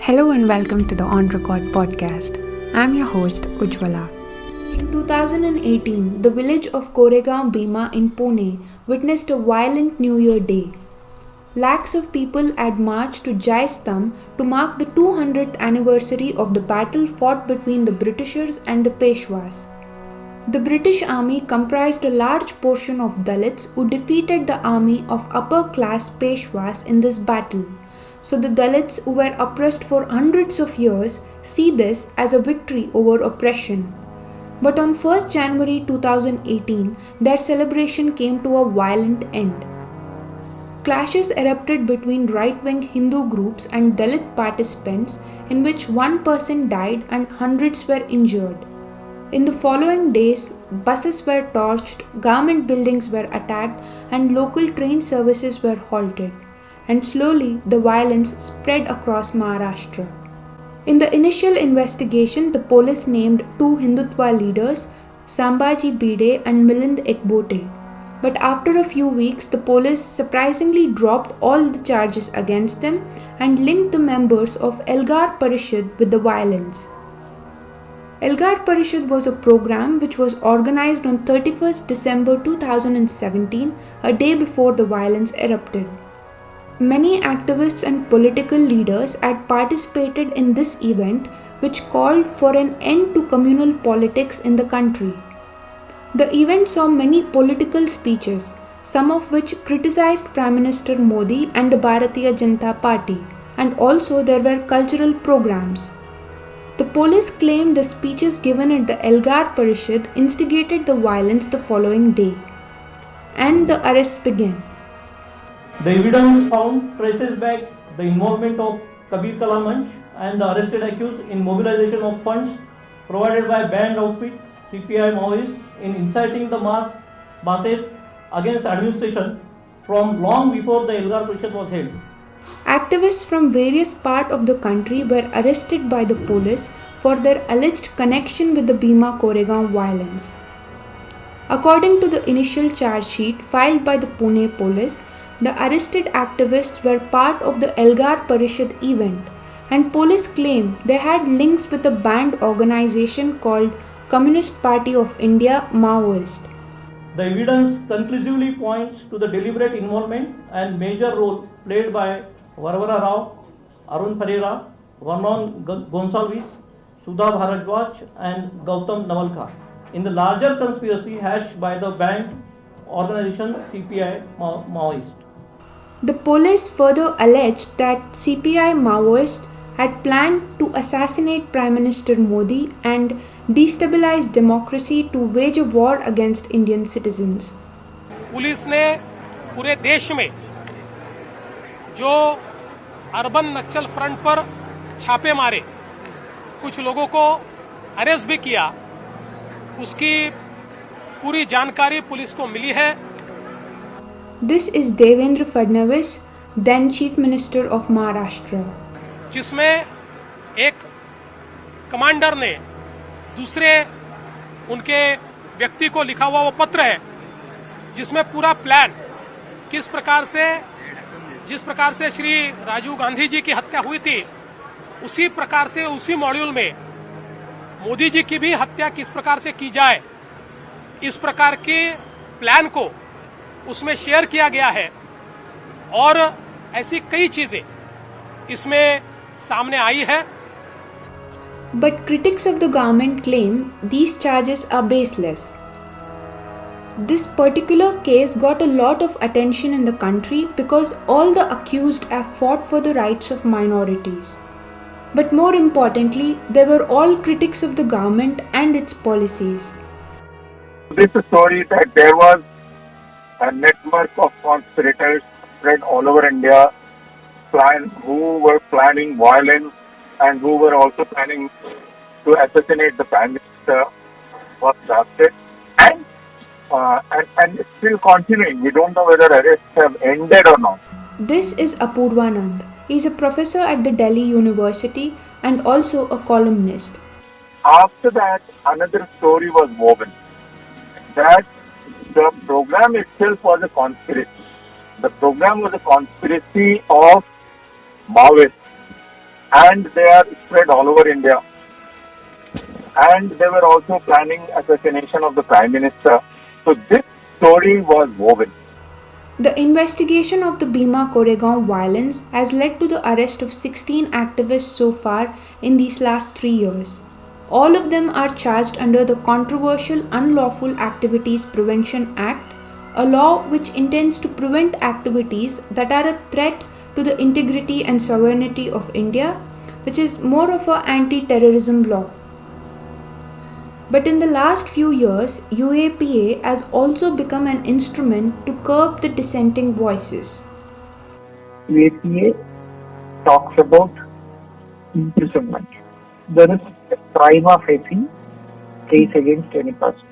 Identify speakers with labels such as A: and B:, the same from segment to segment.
A: Hello and welcome to the On Record podcast. I'm your host, Ujjwala.
B: In 2018, the village of Koregaon Bhima in Pune witnessed a violent New Year day. Lakhs of people had marched to Jai Stambh to mark the 200th anniversary of the battle fought between the Britishers and the Peshwas. The British army comprised a large portion of Dalits who defeated the army of upper class Peshwas in this battle. So the Dalits who were oppressed for hundreds of years see this as a victory over oppression. But on 1st January 2018, their celebration came to a violent end. Clashes erupted between right-wing Hindu groups and Dalit participants in which one person died and hundreds were injured. In the following days, buses were torched, government buildings were attacked and local train services were halted. And slowly the violence spread across Maharashtra. In the initial investigation, the police named two Hindutva leaders, Sambhaji Bhide and Milind Ekbote. But after a few weeks, the police surprisingly dropped all the charges against them and linked the members of Elgar Parishad with the violence. Elgar Parishad was a program which was organized on 31st December 2017, a day before the violence erupted. Many activists and political leaders had participated in this event, which called for an end to communal politics in the country. The event saw many political speeches, some of which criticized Prime Minister Modi and the Bharatiya Janata Party, and also there were cultural programs. The police claimed the speeches given at the Elgar Parishad instigated the violence the following day, and the arrests began.
C: The evidence found traces back the involvement of Kabir Kala Manch and the arrested accused in mobilization of funds provided by band outfit CPI Maoists in inciting the masses against administration from long before the Elgar Parishad was held.
B: Activists from various parts of the country were arrested by the police for their alleged connection with the Bhima Koregaon violence. According to the initial charge sheet filed by the Pune police, the arrested activists were part of the Elgar Parishad event, and police claim they had links with a banned organization called Communist Party of India Maoist.
C: The evidence conclusively points to the deliberate involvement and major role played by Varvara Rao, Arun Pereira, Vernon Gonsalves, Sudha Bharadwaj and Gautam Navalkar in the larger conspiracy hatched by the banned organization CPI Maoist.
B: The police further alleged that CPI Maoists had planned to assassinate Prime Minister Modi and destabilize democracy to wage a war against Indian citizens.
D: Police ने पूरे देश में जो urban नक्सल front पर छापे मारे, कुछ लोगों को अरेस्ट भी किया, उसकी पूरी जानकारी पुलिस को मिली है.
B: This is Devendra Fadnavis, then Chief Minister of Maharashtra.
D: जिसमें एक कमांडर ने दूसरे उनके व्यक्ति को लिखा हुआ वो पत्र है, जिसमें पूरा प्लान जिस प्रकार से श्री राजीव गांधी जी की हत्या हुई थी, उसी प्रकार से उसी मॉड्यूल में मोदी जी की भी हत्या किस प्रकार से की जाए, इस प्रकार के प्लान को उसमें शेयर किया गया है. और ऐसी कई चीजें इसमें सामने आई है.
B: But critics of the government claim these charges are baseless. This particular case got a lot of attention in the country because all the accused have fought for the rights of minorities. But more importantly, they were all critics of the government and its policies.
E: This is a story that there was a network of conspirators spread all over India who were planning violence and who were also planning to assassinate the Prime Minister was drafted and it's still continuing. We don't know whether arrests have ended or not.
B: This is Apurvanand. He is a professor at the Delhi University and also a columnist.
E: After that, another story was woven that the program itself was a conspiracy. The program was a conspiracy of Maoists and they are spread all over India. And they were also planning assassination of the Prime Minister. So this story was woven.
B: The investigation of the Bhima Koregaon violence has led to the arrest of 16 activists so far in these last 3 years. All of them are charged under the Controversial Unlawful Activities Prevention Act, a law which intends to prevent activities that are a threat to the integrity and sovereignty of India, which is more of an anti-terrorism law. But in the last few years, UAPA has also become an instrument to curb the dissenting voices.
F: UAPA talks about imprisonment. There is a prima facie case against any person.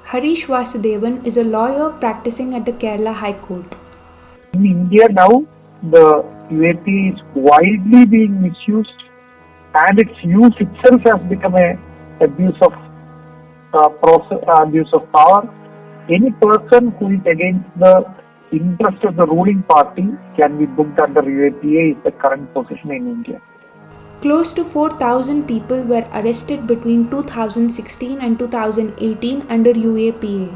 B: Harish Vasudevan is a lawyer practicing at the Kerala High Court.
F: In India now, the UAPA is widely being misused, and its use itself has become a abuse of power. Any person who is against the interest of the ruling party can be booked under UAPA is the current position in India.
B: Close to 4,000 people were arrested between 2016 and 2018 under UAPA.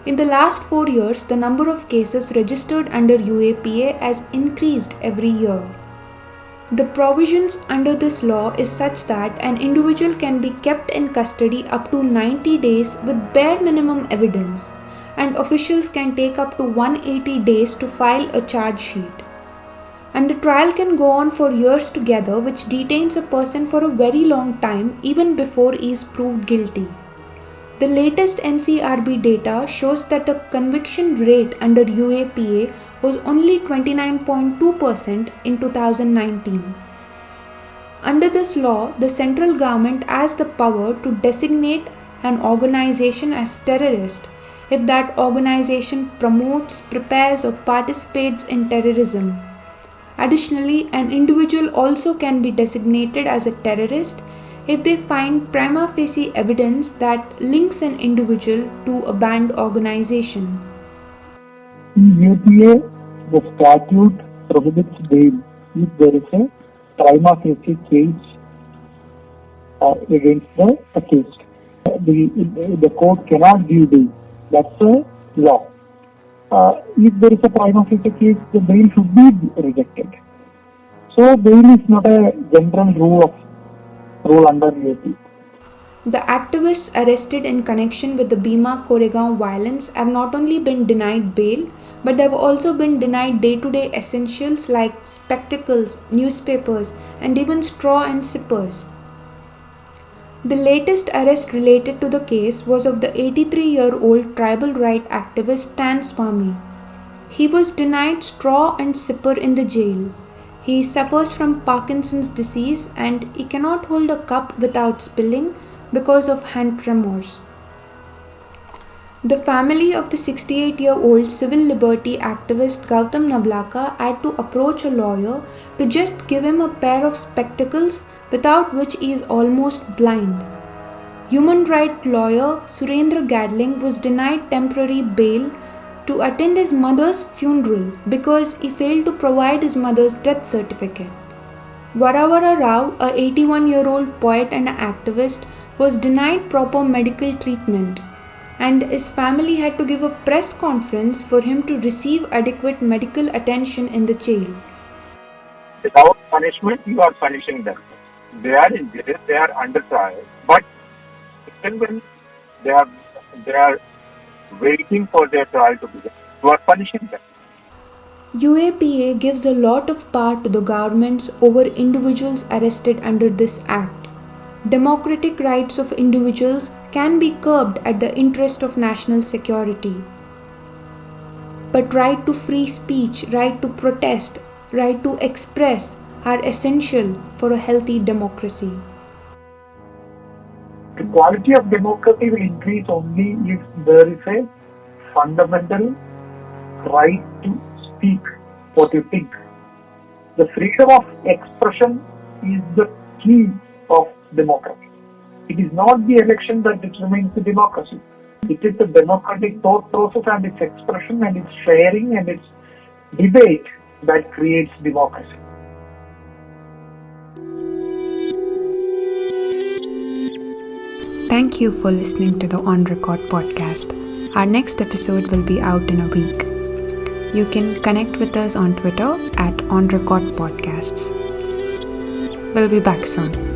B: In the last 4 years, the number of cases registered under UAPA has increased every year. The provisions under this law is such that an individual can be kept in custody up to 90 days with bare minimum evidence, and officials can take up to 180 days to file a charge sheet. And the trial can go on for years together, which detains a person for a very long time even before he is proved guilty. The latest NCRB data shows that the conviction rate under UAPA was only 29.2% in 2019. Under this law, the central government has the power to designate an organization as terrorist if that organization promotes, prepares, or participates in terrorism. Additionally, an individual also can be designated as a terrorist if they find prima facie evidence that links an individual to a banned organization.
F: In UAPA, the statute prohibits bail if there is a prima facie case against the accused. The court cannot give bail. That's a law. If there is a prima facie case, the bail should be rejected. So bail is not a general rule under UAPA.
B: The activists arrested in connection with the Bhima Koregaon violence have not only been denied bail, but they have also been denied day-to-day essentials like spectacles, newspapers, and even straw and sippers. The latest arrest related to the case was of the 83-year-old tribal right activist Tan Swami. He was denied straw and sipper in the jail. He suffers from Parkinson's disease and he cannot hold a cup without spilling because of hand tremors. The family of the 68-year-old civil liberty activist Gautam Navlaka had to approach a lawyer to just give him a pair of spectacles without which he is almost blind. Human rights lawyer Surendra Gadling was denied temporary bail to attend his mother's funeral because he failed to provide his mother's death certificate. Varavara Rao, a 81-year-old poet and activist, was denied proper medical treatment, and his family had to give a press conference for him to receive adequate medical attention in the jail.
E: Without punishment, you are punishing them. They are in jail, they are under trial, but even when they are waiting for their trial to begin, you are punishing them.
B: UAPA gives a lot of power to the governments over individuals arrested under this act. Democratic rights of individuals can be curbed at the interest of national security. But right to free speech, right to protest, right to express are essential for a healthy democracy.
F: The quality of democracy will increase only if there is a fundamental right to speak what you think. The freedom of expression is the key of democracy. It is not the election that determines the democracy. It is the democratic thought process and its expression and its sharing and its debate that creates democracy.
A: Thank you for listening to the On Record podcast. Our next episode will be out in a week. You can connect with us on Twitter at On Record Podcasts. We'll be back soon.